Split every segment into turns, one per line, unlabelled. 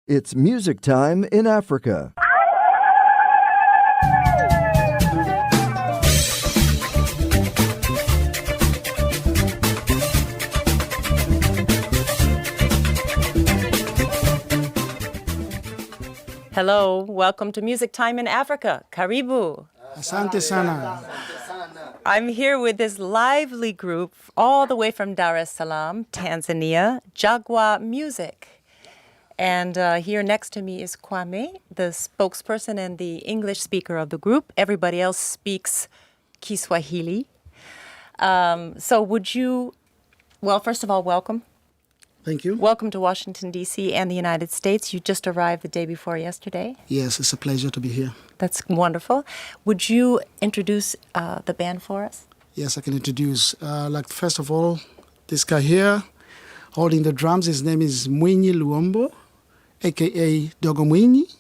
It's music time in Africa.
Hello, welcome to Music Time in Africa. Karibu.
Asante sana.
I'm here with this lively group all the way from Dar es Salaam, Tanzania, Jagwa Music. And here next to me is Kwame, the spokesperson and the English speaker of the group. Everybody else speaks Kiswahili. So would you, well, first of all, welcome.
Thank you.
Welcome to Washington, D.C. and the United States. You just arrived the day before yesterday.
Yes, it's a pleasure to be here.
That's wonderful. Would you introduce the band for us?
Yes, I can introduce. First of all, this guy here, holding the drums, his name is Mwinyi Luombo, a.k.a. Dogo Mwinyi.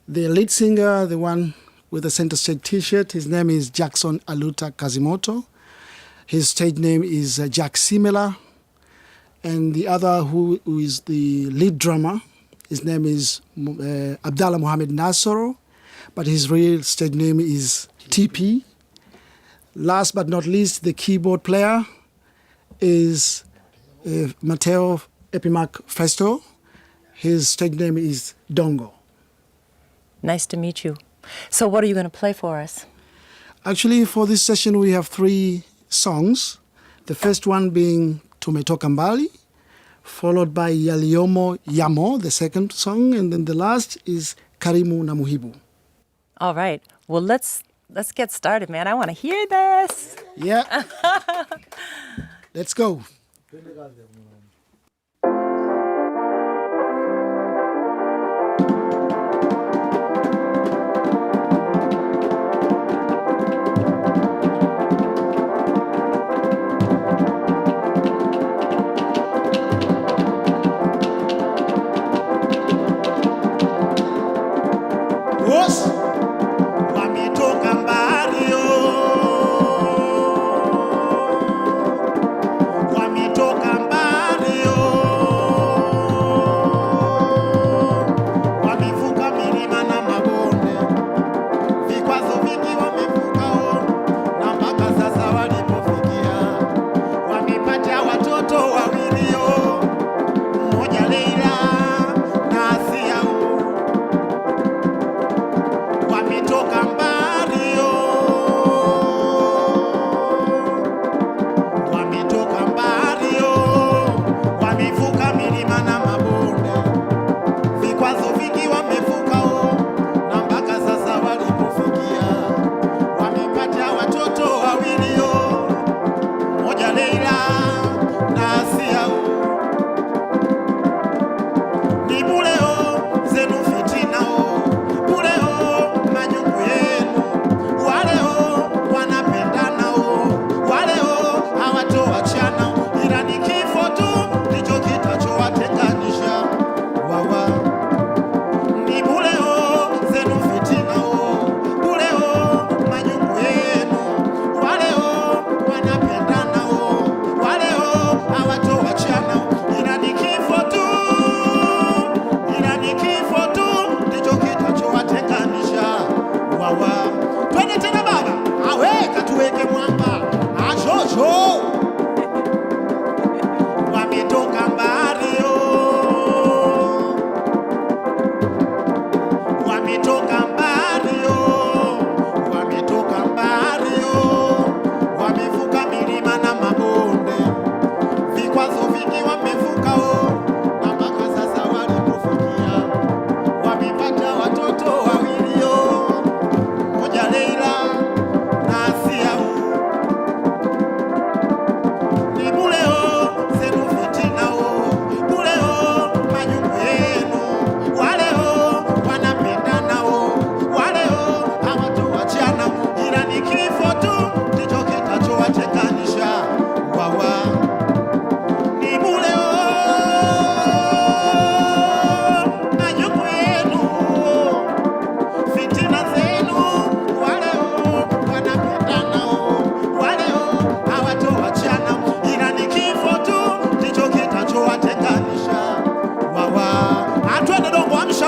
The lead singer, the one with the center stage T-shirt, his name is Jackson Aluta Kazimoto. His stage name is Jackie Simela. And the other who is the lead drummer, his name is Abdallah Mohamed Nasoro, but his real stage name is TP. Last but not least, the keyboard player is Matteo Epimac Festo. His stage name is Dongo. Nice
to meet you. So what are you going to play for us?
Actually, for this session, we have 3 songs. The first one being Tumetoka Mbali, followed by Yaliomo Yamo, the second song, and then the last is Karimu na Muhibu.
All right. Well, let's get started, man. I want to hear this.
Yeah. Let's go.
Wametoka mbali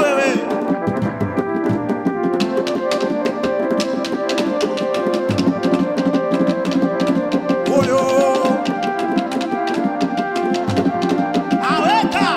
wewe. Oyo. Aweka.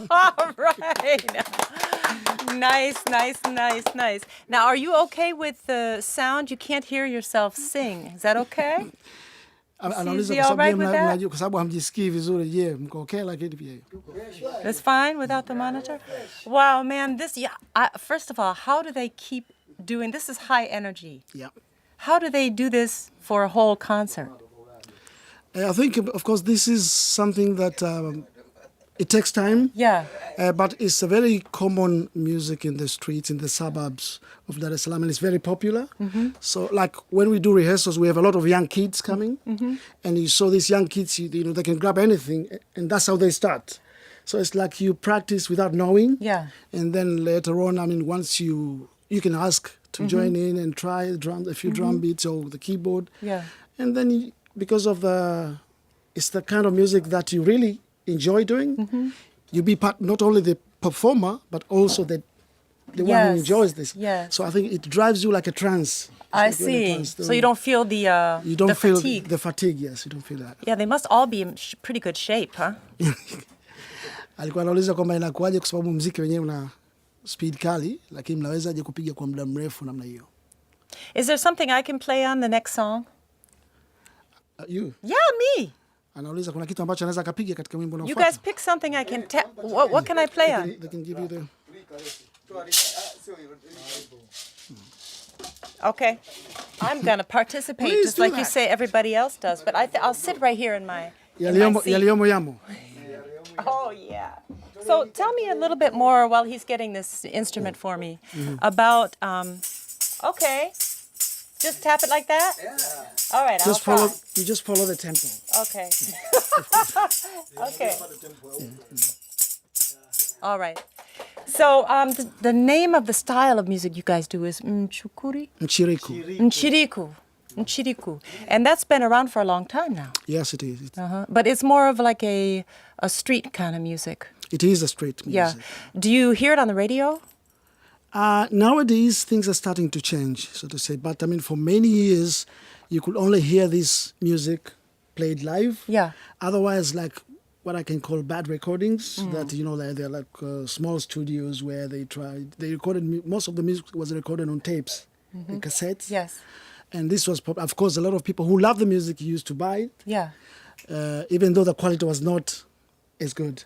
All right. Nice. Now, are you okay with the sound? You can't hear yourself sing. Is that okay?
Anauliza
Is he all right with that?
kwa sababu hamjisikii vizuri. Je, mko okay lakini pia?
That's fine without the monitor? Wow, man, first of all, how do they keep doing this? Is high energy.
Yeah.
How do they do this for a whole concert?
I think, of course, this is something that it takes time.
Yeah.
But it's a very common music in the streets, in the suburbs of Dar es Salaam, and it's very popular. Mm-hmm. So, like, when we do rehearsals, we have a lot of young kids coming. Mm-hmm. And you saw these young kids, they can grab anything, and that's how they start. So it's like you practice without knowing.
Yeah.
And then later on, once you can ask to join in and try a few drum beats or the keyboard.
Yeah.
And then because of it's the kind of music that you really enjoy doing. Mm-hmm. You be part, not only the performer, but also the one who enjoys this.
Yes.
So I think it drives you like a trance.
I see. So you don't feel the fatigue.
The fatigue, yes. You don't feel that.
Yeah, they must all be in pretty good shape, huh?
Alikuwa anauliza kwamba inakuaje kwa sababu muziki wenyewe una speed kali, lakini mnawezaje kupiga kwa muda mrefu namna hiyo?
Is there something I can play on the next song?
You?
Yeah, me.
Anauliza kuna kitu ambacho anaweza kapiga katika wimbo unaofuata.
You guys pick something I can tell. What can I play on?
They can give you the...
Okay. I'm going to participate
Please
just
do
like
that.
you say everybody else does. But I'll sit right here in my seat.
Yaliyomo yamo.
Oh, yeah. So tell me a little bit more while he's getting this instrument for me about, okay, just tap it like that? Yeah. All right, I'll try.
You just follow the tempo.
Okay. Okay. All right. So the name of the style of music you guys do is mchukuri?
Mchiriku.
Mchiriku. And that's been around for a long time now.
Yes, it is.
But it's more of like a street kind of music.
It is a street music.
Yeah. Do you hear it on the radio?
Nowadays, things are starting to change, so to say. But I mean, for many years, you could only hear this music played live.
Yeah.
Otherwise, like what I can call bad recordings, that, they're like small studios where they recorded, most of the music was recorded on tapes, and cassettes.
Yes.
And this was, of course, a lot of people who love the music used to buy it,
Yeah.
even though the quality was not as good.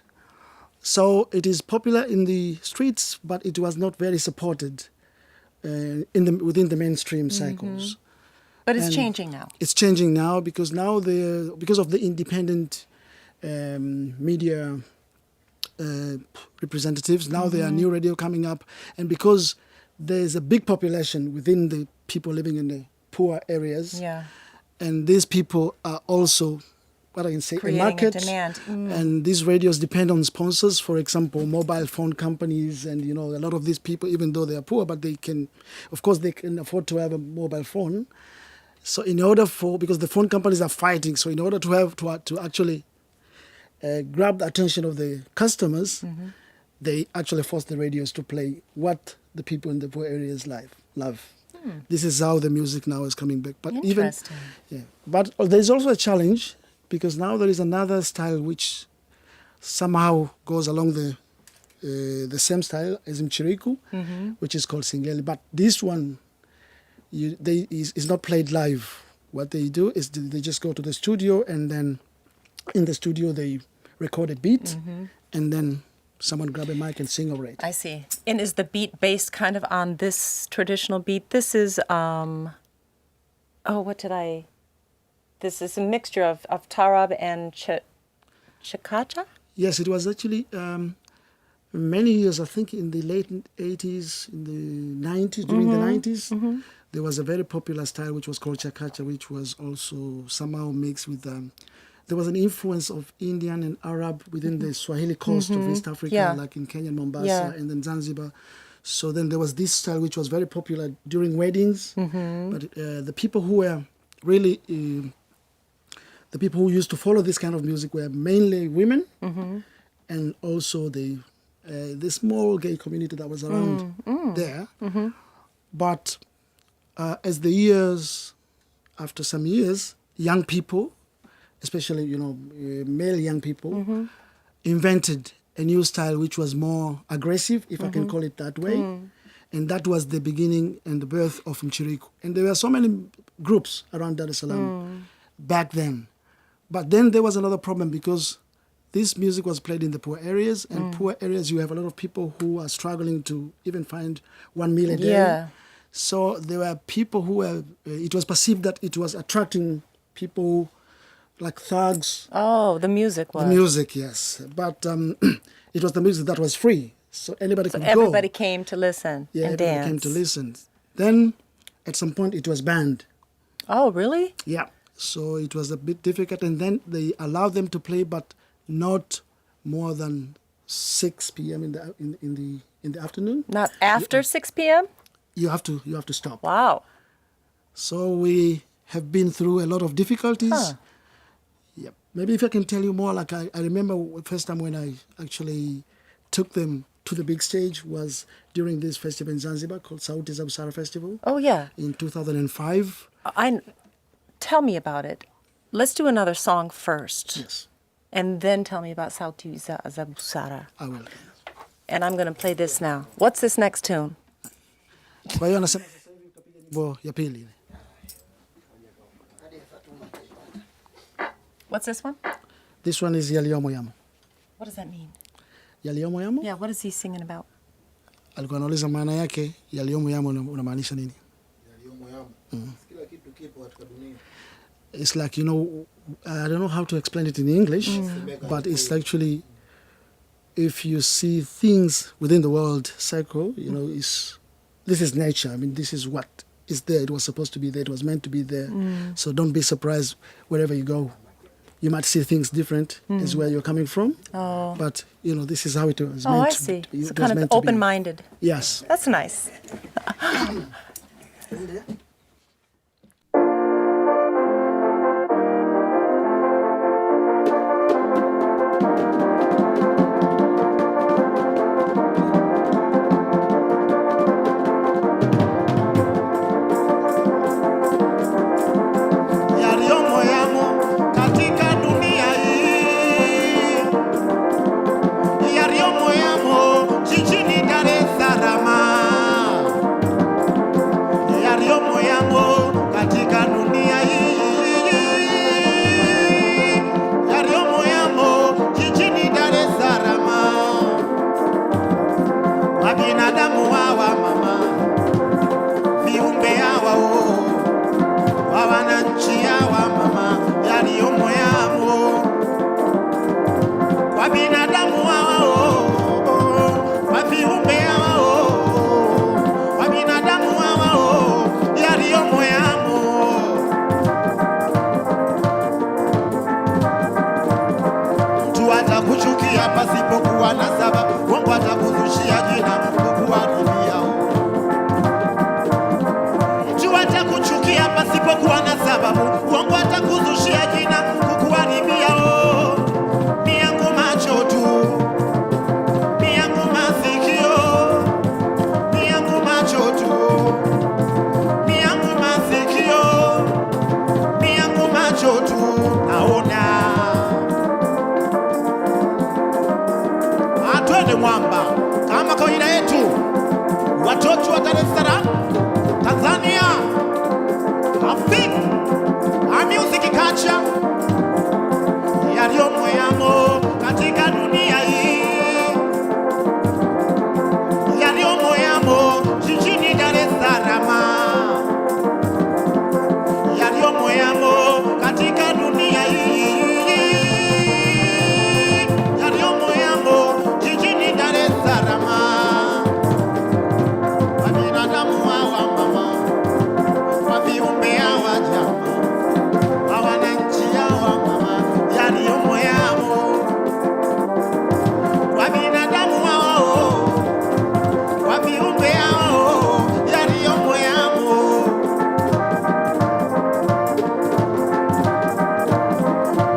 So it is popular in the streets, but it was not very supported within the mainstream cycles.
But it's
And
changing now.
It's changing now because because of the independent media representatives. Now there are new radio coming up, and because there's a big population within the people living in the poor areas,
Yeah.
and these people are also, what I can say,
Creating
a market.
a demand.
And these radios depend on sponsors, for example, mobile phone companies, and a lot of these people, even though they are poor, but they can afford to have a mobile phone. So because the phone companies are fighting, so in order to actually grab the attention of the customers, they actually force the radios to play what the people in the poor areas love. This is how the music now is coming back. But
Interesting.
but there's also a challenge, because now there is another style which somehow goes along the same style as mchiriku, which is called singeli. But this one is not played live. What they do is they just go to the studio, and then in the studio they record a beat, and then someone grab a mic and sing over it.
I see. And is the beat based kind of on this traditional beat? This is, this is a mixture of tarab and chakacha?
Yes, it was actually many years, I think in the late 80s, in the 90s, during the 90s, there was a very popular style which was called chakacha, which was also somehow mixed with there was an influence of Indian and Arab within the Swahili coast of East Africa, like in Kenya, Mombasa, and then Zanzibar. So then there was this style which was very popular during weddings. But the people who were really, the people who used to follow this kind of music were mainly women, and also the small gay community that was around there. But as the years, after some years, young people, especially male young people, invented a new style which was more aggressive, if I can call it that way, and that was the beginning and the birth of mchiriku. And there were so many groups around Dar es Salaam back then. But then there was another problem, because this music was played in the poor areas, and poor areas you have a lot of people who are struggling to even find 1 meal a day.
Yeah.
So there were people who were, it was perceived that it was attracting people like thugs.
Oh, the music was.
The music, yes. But it was the music that was free. So anybody could go.
Everybody came to listen
Yeah,
and
everybody
dance.
came to listen. Then at some point it was banned.
Oh, really?
Yeah. So it was a bit difficult, and then they allowed them to play, but not more than 6 p.m. in the afternoon.
Not after 6 p.m.?
You have to stop.
Wow.
So we have been through a lot of difficulties.
Huh.
Yep. Maybe if I can tell you more, like I remember the first time when I actually took them to the big stage was during this festival in Zanzibar called Sauti za Busara Festival
Oh, yeah.
in 2005.
Tell me about it. Let's do another song first.
Yes,
And then tell me about Sauti za Busara.
I will.
And I'm going to play this now. What's this next tune?
Kwa hiyo anasema sasa hivi utapiga nyimbo ya pili.
What's this one?
This one is Yaliyomo Yamo.
What does that mean?
Yaliyomo Yamo?
Yeah, what is he singing about?
Alikuwa anauliza maana yake Yaliyomo Yamo unamaanisha nini?
Kila kitu kipo katika dunia.
It's like, I don't know how to explain it in English, but it's actually, if you see things within the world cycle, this is nature. I mean, this is what is there. It was supposed to be there. It was meant to be there. So don't be surprised wherever you go. You might see things different as where you're coming from.
Oh.
But, this is how it was
Oh,
meant
I
to
see.
be.
So
It was
kind of
meant to be.
open-minded.
Yes.
That's nice.
macho tu naona. Atwende mwamba kama kawaida yetu, watoto wa Dar es Salaam, Tanzania, Afrika, music culture yaliyomo yamo katika dunia hii, yaliyomo yamo jijini Dar es Salaam, yaliyomo yamo katika dunia hii, yaliyomo yamo jijini Dar es Salaam. Kwa binadamu hawa mama, kwa viumbe hawa jamaa, kwa wananchi hawa mama, yaliyomo yamo. Kwa binadamu hao, kwa viumbe hao, yaliyomo yamo.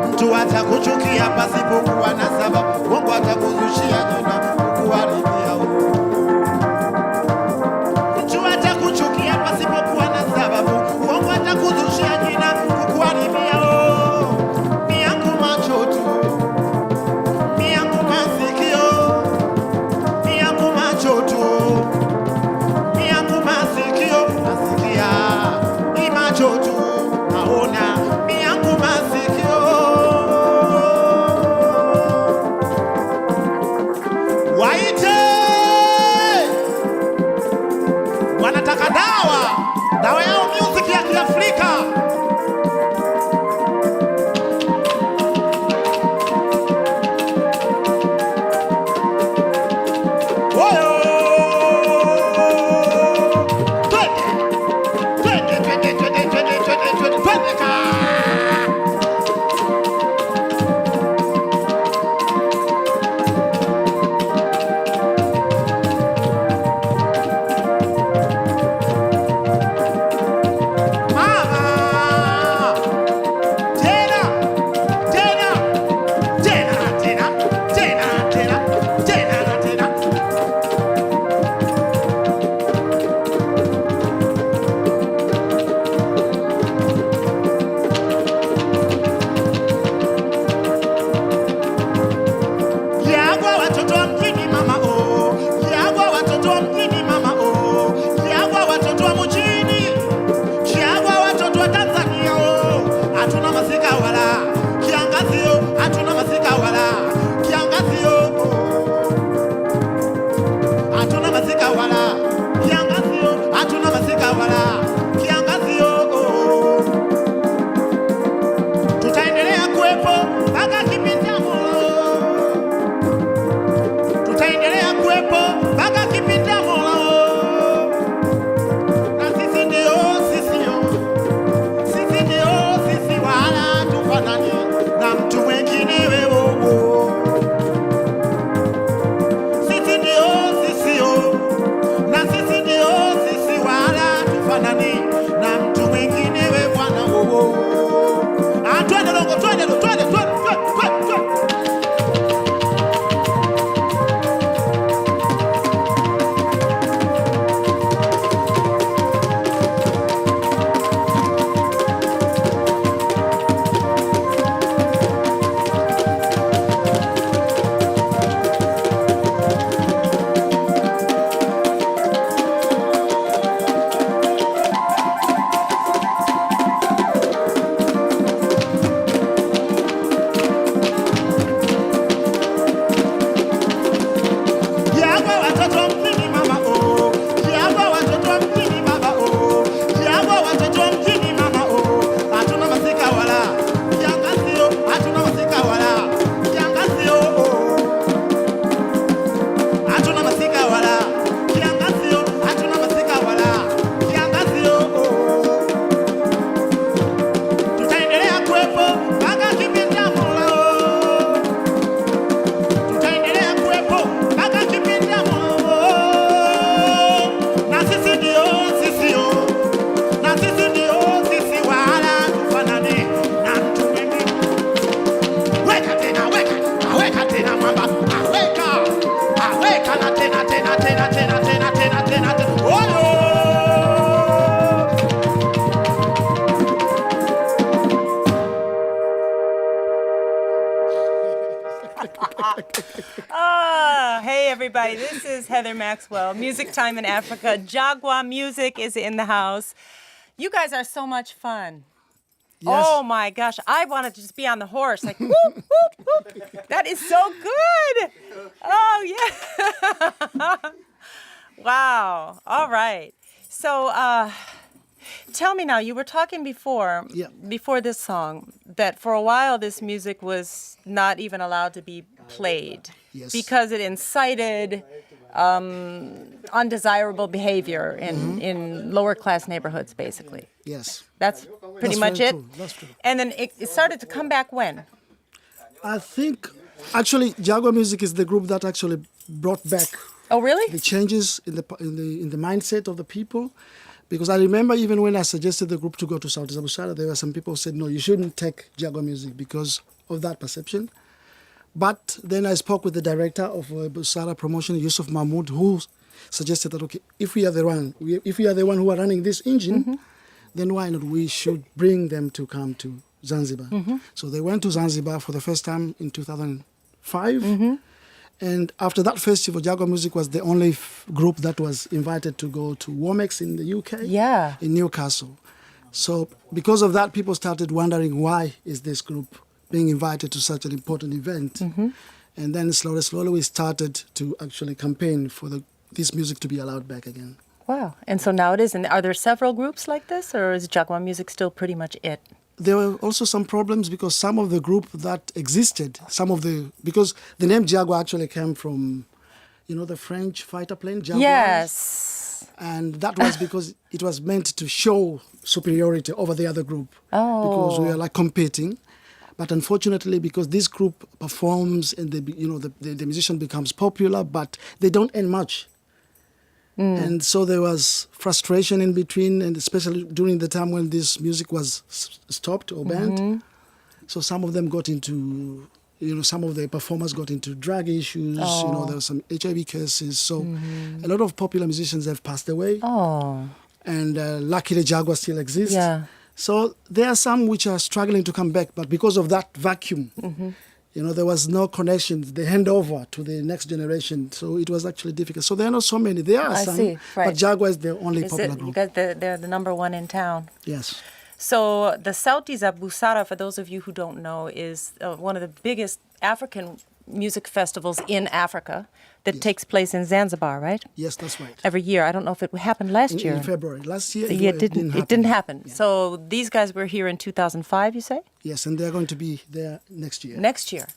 Mtu atakuchukia pasipokuwa na sababu, Mungu atakuzushia jina kukuharibia. Mtu atakuchukia pasipokuwa na sababu, Mungu atakuzushia jina kukuharibia. Miangu macho tu, miangu masikio, miangu macho tu, miangu masikio, nasikia, ni macho tu naona, miangu masikio. Waite wanataka dawa yao music ya Kiafrika. Oyo twende ka. Mama, tena tena tena tena tena tena tena tena. Jagwa watoto wa mjini mama oh, Jagwa watoto wa mjini mama oh, Jagwa watoto wa mjini, Jagwa watoto wa Tanzania oh, hatuna masika wala kiangazi oh, hatuna masika wala kiangazi oh, hatuna masika wala kiangazi oh, hatuna masika wala kiangazi oh. Tutaendelea kuwepo mpaka kipindi cha Mola, tutaendelea kuwepo mpaka kipindi cha Mola. Na sisi ndio sisi, sisi ndio sisi, wala tufanani.
Hey everybody, this is Heather Maxwell, Music Time in Africa. Jagwa Music is in the house. You guys are so much fun.
Yes.
Oh my gosh, I wanted to just be on the horse, like whoop, whoop, whoop. That is so good. Oh yeah. Wow. All right. So tell me now, you were talking before this song, that for a while this music was not even allowed to be played.
Yes.
Because it incited undesirable behavior in lower class neighborhoods, basically.
Yes.
That's pretty much
very
it.
true. That's true.
And then it started to come back when?
I think actually Jagwa Music is the group that actually brought back
Oh, really?
the changes in the mindset of the people. Because I remember even when I suggested the group to go to South Busara, there were some people who said, no, you shouldn't take Jagwa Music because of that perception. But then I spoke with the director of Busara Promotion, Yusuf Mahmoud, who suggested that, okay, if we are the one who are running this engine, then why not we should bring them to come to Zanzibar. So they went to Zanzibar for the first time in 2005. And after that festival, Jagwa Music was the only group that was invited to go to Womex in the UK, in Newcastle. So because of that, people started wondering, why is this group being invited to such an important event? And then slowly we started to actually campaign for this music to be allowed back again.
Wow. And so now it is. And are there several groups like this, or is Jagwa Music still pretty much it?
There were also some problems because some of the group that existed, because the name Jagwa actually came from, the French fighter plane, Jaguars.
Yes.
And that was because it was meant to show superiority over the other group.
Oh.
Because we were like competing. But unfortunately, because this group performs and the musician becomes popular, but they don't earn much. And so there was frustration in between, and especially during the time when this music was stopped or banned. So some of them got into, some of the performers got into drug issues. There were some HIV cases. So a lot of popular musicians have passed away.
Oh.
And luckily Jagwa still exists.
Yeah.
So there are some which are struggling to come back, but because of that vacuum, there was no connection, the handover to the next generation. So it was actually difficult. So there are not so many. There are some,
see, right.
but Jagwa is the only popular group.
Because they're the number one in town.
Yes.
So the Sauti za Busara, for those of you who don't know, is one of the biggest African music festivals in Africa that takes place in Zanzibar, right?
Yes, that's right.
Every year. I don't know if it happened last year.
In February. Last year,
It didn't happen.
Yeah.
So these guys were here in 2005, you say?
Yes, and they're going to be there next year.
Next year.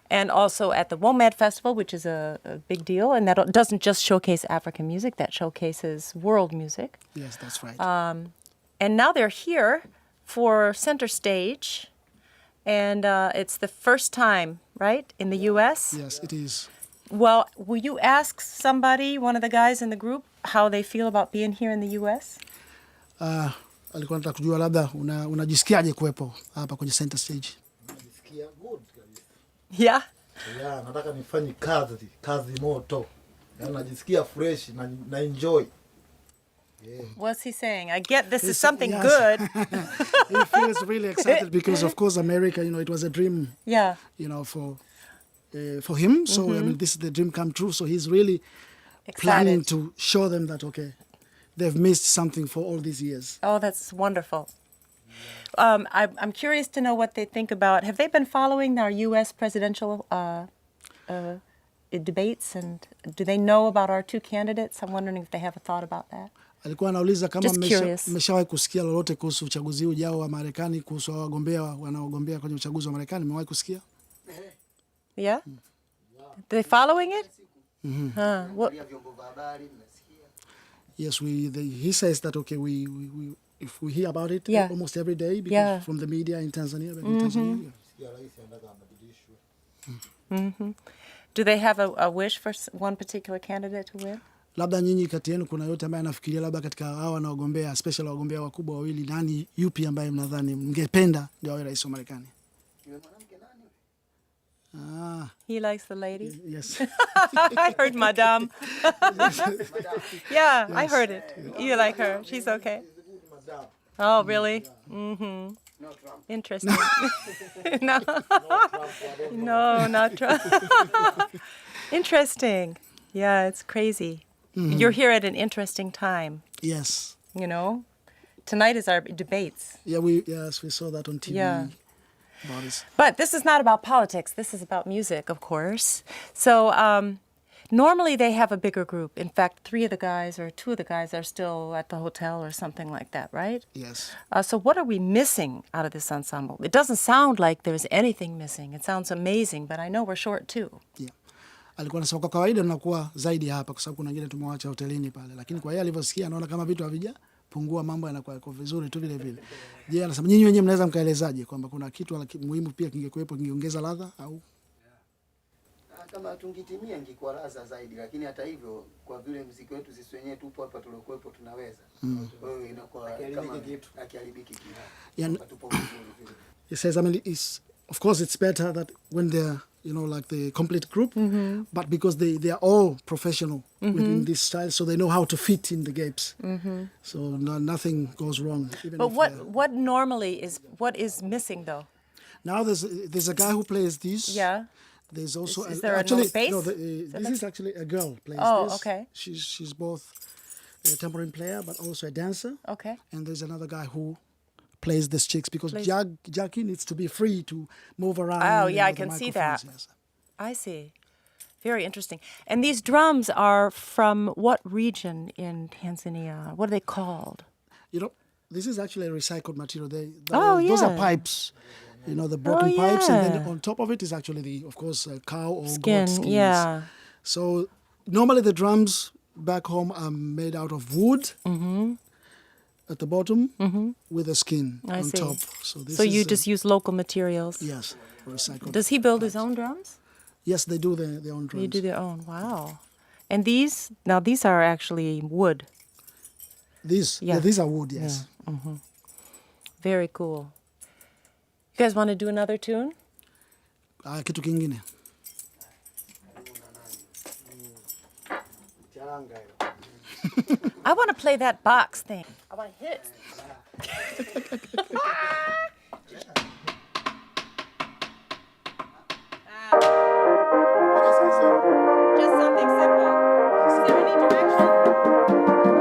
And also at the WOMAD Festival, which is a big deal, and that doesn't just showcase African music, that showcases world music.
Yes, that's right.
And now they're here for Center Stage, and it's the first time, right, in the U.S.?
Yes, it is.
Well, will you ask somebody, one of the guys in the group, how they feel about being here in the U.S.?
Alikuwa nataka kujua labda unajisikiaje kuwepo hapa kwenye Center Stage.
Najisikia good kabisa.
Yeah?
Yeah, nataka nifanye kazi moto. Najisikia fresh na enjoy. Yeah.
What's he saying? I get this is something
yes.
good.
He feels really excited because, of course, America, it was a dream,
Yeah.
For him. So, I mean, this is the dream come true. So he's really planning to show them that, okay, they've missed something for all these years.
Oh, that's wonderful. I'm curious to know what they think about. Have they been following our U.S. presidential debates, and do they know about our two candidates? I'm wondering if they have a thought about that.
Alikuwa anauliza kama
Just curious.
mmeshawahi kusikia lolote kuhusu uchaguzi ujao wa Marekani, kuhusu wagombea wanaogombea kwenye uchaguzi wa Marekani. Mmewahi kusikia?
Yeah? Are they following it? What?
Yes, he says that, okay, we if we hear about it almost every day because from the media in Tanzania. But in Tanzania
Do they have a wish for one particular candidate to win?
Labda nyinyi kati yenu kuna yote ambaye anafikiria labda katika hao wanaogombea, especially wagombea wakubwa wawili, nani yupi ambaye mnadhani mngependa ndio awe rais wa Marekani?
He likes the lady?
Yes.
I heard Madame. Yeah, I heard it. You like her. She's okay. Oh, really? Interesting. No. No, not Trump. Interesting. Yeah, it's crazy. You're here at an interesting time.
Yes.
You know, tonight is our debates.
Yeah, we saw that on TV.
Yeah.
About this.
But this is not about politics. This is about music, of course. So normally they have a bigger group. In fact, 3 of the guys or 2 of the guys are still at the hotel or something like that, right?
Yes.
So what are we missing out of this ensemble? It doesn't sound like there's anything missing. It sounds amazing, but I know we're short too.
Yeah. Alikuwa anasema kwa kawaida tunakuwa zaidi hapa kwa sababu kuna wengine tumewacha hotelini pale, lakini kwa yeye alivyosikia anaona kama vitu havijapungua, mambo yanakuwa yako vizuri tu vile vile. Je, anasema nyinyi wenyewe mnaweza mkaelezaje kwamba kuna kitu muhimu pia kingekuwepo, kingeongeza ladha au
kama tungitimia ingekuwa ladha zaidi, lakini hata hivyo kwa vile muziki wetu sisi wenyewe tupo hapa tuliokuepo tunaweza. Kwa hiyo inakuwa kama akiharibiki kitu.
Yeah.
Tupo vizuri vile.
He says, I mean, of course it's better that when they're, you know, like the complete group, but because they are all professional within this style, so they know how to fit in the gaps. So nothing goes wrong. Even
But
if
what normally what is missing though?
now there's a guy who plays this.
Yeah.
There's also
Is there
actually
a bass?
no. This is actually a girl plays
Oh,
this.
okay.
She's both a tambourine player but also a dancer.
Okay.
And there's another guy who plays the chicks because Jackie needs to be free to move around.
Oh, yeah, I
with the
can see that.
microphones, yes.
I see. Very interesting. And these drums are from what region in Tanzania? What are they called?
You know, this is actually a recycled material.
yeah.
Those are pipes. You know, the broken pipes, and then
yeah.
on top of it is actually of course, cow or
Skin,
goat skins.
yeah.
So normally the drums back home are made out of wood at the bottom with a skin
I
on
see.
top. So this
So
is
you just use local materials?
yes, recycled.
Does he build his own drums?
Yes, they do their own drums.
You do their own. Wow. And these are actually wood.
These are wood, yes.
Yeah. Very cool. You guys want to do another tune?
Kitu kingine.
I want to play that box thing. I want to hit it. Just something simple. Is there any direction?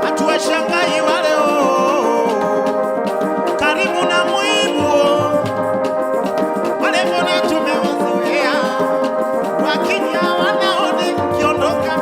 Hatuwashangai wale karibu na mwibu wale mbona tumewazoea wakija wanaone kiondoka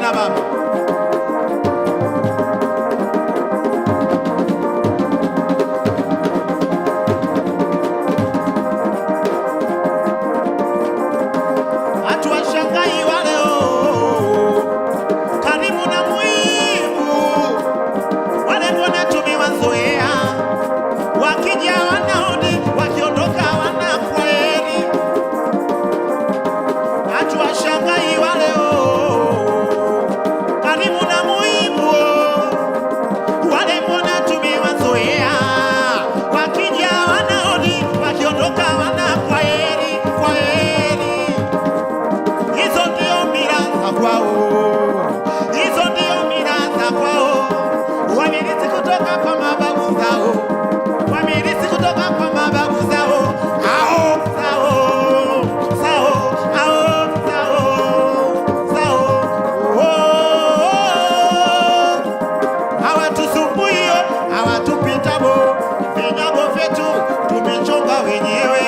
Haya baba. Watu washangai wale karibu na muhimu wale mbona tumewazoea, wakija wanaoni, wakiondoka wanakweli. Watu washangai wale karibu na muhimu wale mbona tumewazoea, wakija wanaoni, wakiondoka wanakweli kweli. Hizo ndio mila za kwao, hizo ndio mila za kwao. Wamilisi kutoka kwa mababu zao, wamilisi kutoka kwa mababu zao. Ao zao, zao, ao zao, zao. Hawatusumbui, hawatupitabo, vinyago vyetu tumechonga wenyewe.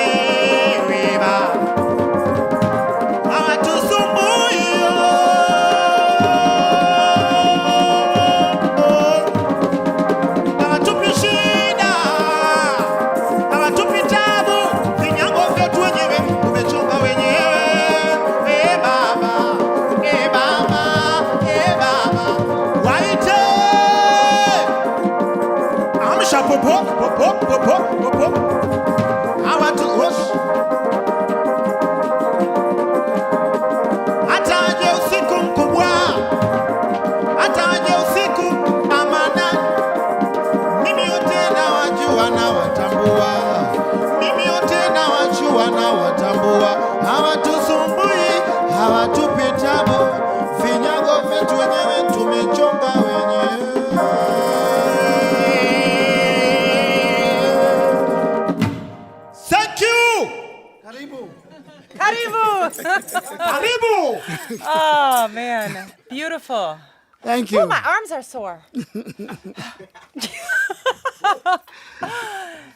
Oh, man. Beautiful.
Thank you.
Oh, my arms are sore.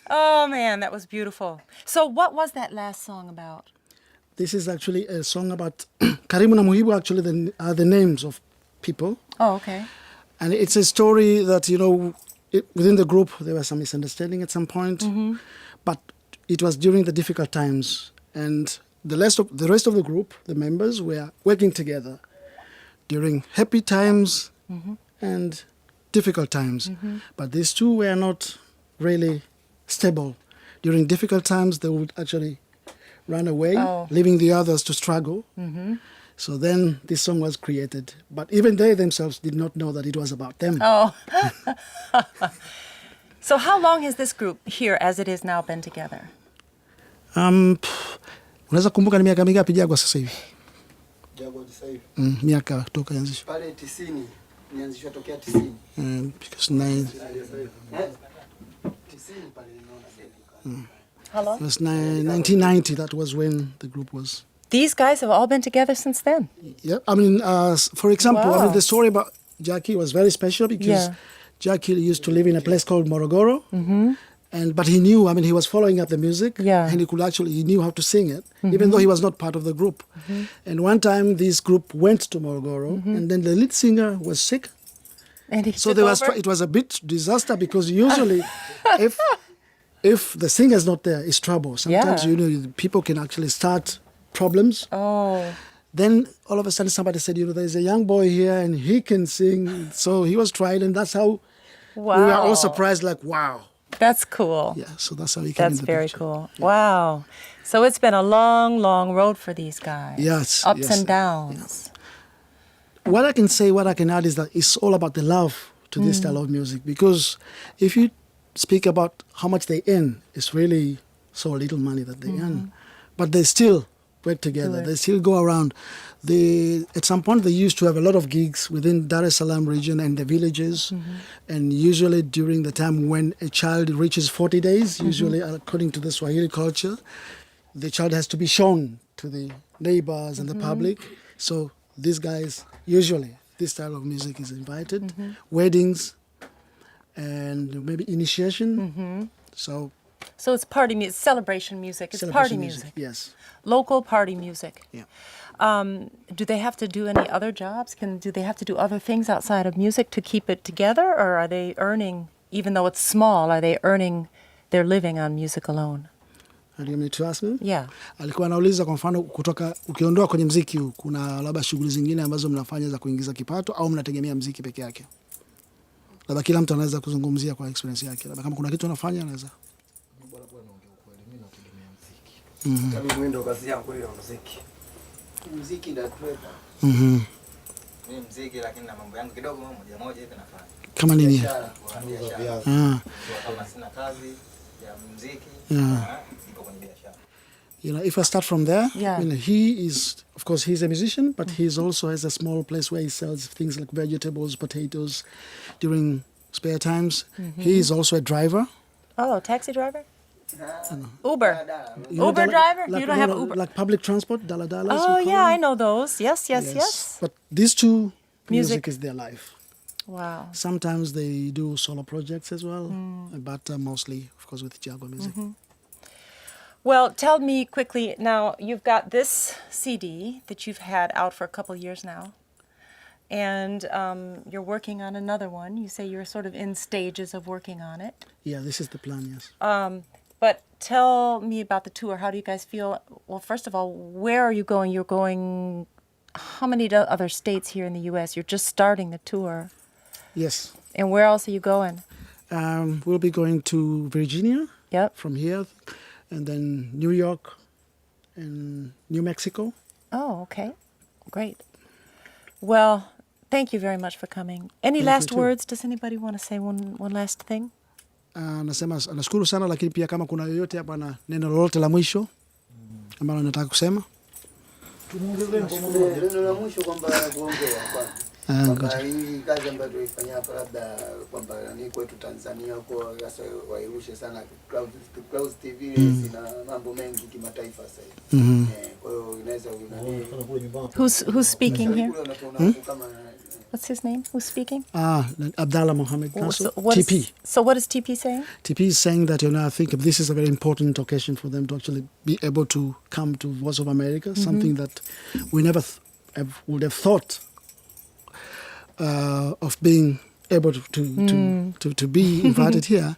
Oh, man, that was beautiful. So what was that last song about?
This is actually a song about Karimu na Muhibu, actually are the names of people.
Oh, okay.
And it's a story that, within the group, there was some misunderstanding at some point. Mm-hmm. But it was during the difficult times. And the rest of the group, the members, were working together during happy times and difficult times. Mm-hmm. But these two were not really stable. During difficult times, they would actually run away, leaving the others to struggle. Mm-hmm. So then this song was created. But even they themselves did not know that it was about them.
Oh. So how long has this group here, as it is now, been together?
Unaweza kumbuka ni miaka mingapi Jagwa sasa hivi?
Jagwa sasa hivi.
Miaka toka yanzishwa.
Pale 90, nianzishwa tokea 90.
Because 90
pale ninaona.
How long?
It was 1990, that was when the group was.
These guys have all been together since then?
Yeah, I mean, for example,
Wow.
the story about Jackie was very special because Jackie used to live in a place called Morogoro. Mm-hmm. But he knew, he was following up the music, and he knew how to sing it, even though he was not part of the group. Mm-hmm. And one time, this group went to Morogoro, and then the lead singer was sick.
And
So it was a bit disaster because usually, if the singer's not there, it's trouble. Sometimes, people can actually start problems.
Oh.
Then all of a sudden, somebody said, there's a young boy here, and he can sing. So he was tried, and that's how we were all surprised, like, wow.
That's cool.
Yeah, so that's how he came in
That's
the
very
picture.
cool.
Yeah.
Wow. So it's been a long, long road for these guys.
Yes.
Ups
yes.
and downs.
Yeah. What I can add is that it's all about the love to this style of music. Because if you speak about how much they earn, it's really so little money that they earn. But they still work together. They still go around. At some point, they used to have a lot of gigs within Dar es Salaam region and the villages. And usually during the time when a child reaches 40 days, usually according to the Swahili culture, the child has to be shown to the neighbors and the public. So these guys, usually, this style of music is invited. Weddings and maybe initiation. So
it's party music, celebration music. It's party music.
Yes.
Local party music.
Yeah.
Do they have to do any other jobs? Do they have to do other things outside of music to keep it together? Or are they earning, even though it's small, are they earning their living on music alone?
Do you mean to ask me?
Yeah.
Alikuwa anauliza kwa mfano kutoka ukiondoa kwenye muziki kuna labda shughuli zingine ambazo mnafanya za kuingiza kipato au mnategemea muziki peke yake? Labda kila mtu anaweza kuzungumzia kwa experience yake. Labda kama kuna kitu unafanya anaweza.
Mimi ndo kazi yangu ile muziki. Muziki ndio treva. Mimi muziki lakini na mambo yangu kidogo moja hivi nafanya.
Kama nini?
Kama sina kazi ya muziki. Niko kwenye biashara.
You know, if I start from there,
yeah.
I mean, he is, of course, he's a musician, but he's also has a small place where he sells things like vegetables, potatoes during spare times. He is also a driver.
Oh, taxi driver? Uber. Uber driver?
Like,
you don't have Uber?
Like public transport, dala-dalas.
Oh, yeah, I know those. Yes.
But these two, music is their life.
Wow.
Sometimes they do solo projects as well, but mostly, of course, with Jagwa music.
Well, tell me quickly, now you've got this CD that you've had out for a couple years now, and you're working on another one. You say you're sort of in stages of working on it.
Yeah, this is the plan, yes.
But tell me about the tour. How do you guys feel? Well, first of all, where are you going? You're going how many other states here in the U.S.? You're just starting the tour.
Yes.
And where else are you going?
We'll be going to Virginia.
Yep.
From here, and then New York and New Mexico.
Oh, okay. Great. Well, thank you very much for coming. Any last words? Does anybody want to say one last thing?
Nasema nashukuru sana, lakini pia kama kuna yoyote hapa na neno lolote la mwisho ambalo nataka kusema.
Neno la mwisho kwamba kuongea kwamba hii kazi ambayo tuifanya hapa labda kwamba ni kwetu Tanzania kwa sasa wairushe sana Clouds TV zina mambo mengi kimataifa sasa hivi. Kwa hiyo inaweza
Who's speaking here? What's his name? Who's speaking?
Abdallah Mohammed Nassar,
TP. So what is TP saying?
TP is saying that, I think this is a very important occasion for them to actually be able to come to Voice of America, something that we never would have thought of being able to be invited here.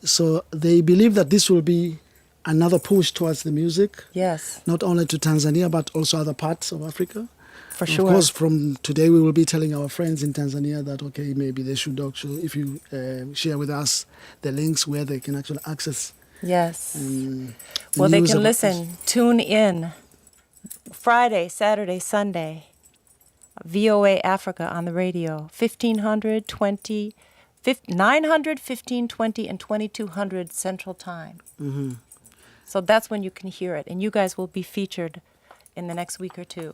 So they believe that this will be another push towards the music.
Yes.
Not only to Tanzania, but also other parts of Africa.
For sure.
Of course, from today we will be telling our friends in Tanzania that, okay, maybe they should actually, if you share with us the links where they can actually access.
Yes. Well, they can listen, tune in Friday, Saturday, Sunday, VOA Africa on the radio, 1500, 20, 900, 1520, and 2200 Central Time. So that's when you can hear it. And you guys will be featured in the next week or two.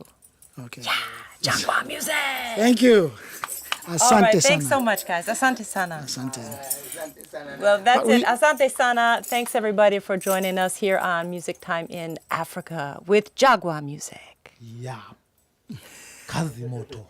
Okay.
Yeah, Jagwa music.
Thank you. Asante
All right,
sana.
thanks so much, guys. Asante sana.
Asante.
Well, that's it. Asante sana. Thanks, everybody, for joining us here on Music Time in Africa with Jagwa music.
Yeah. Kazimoto.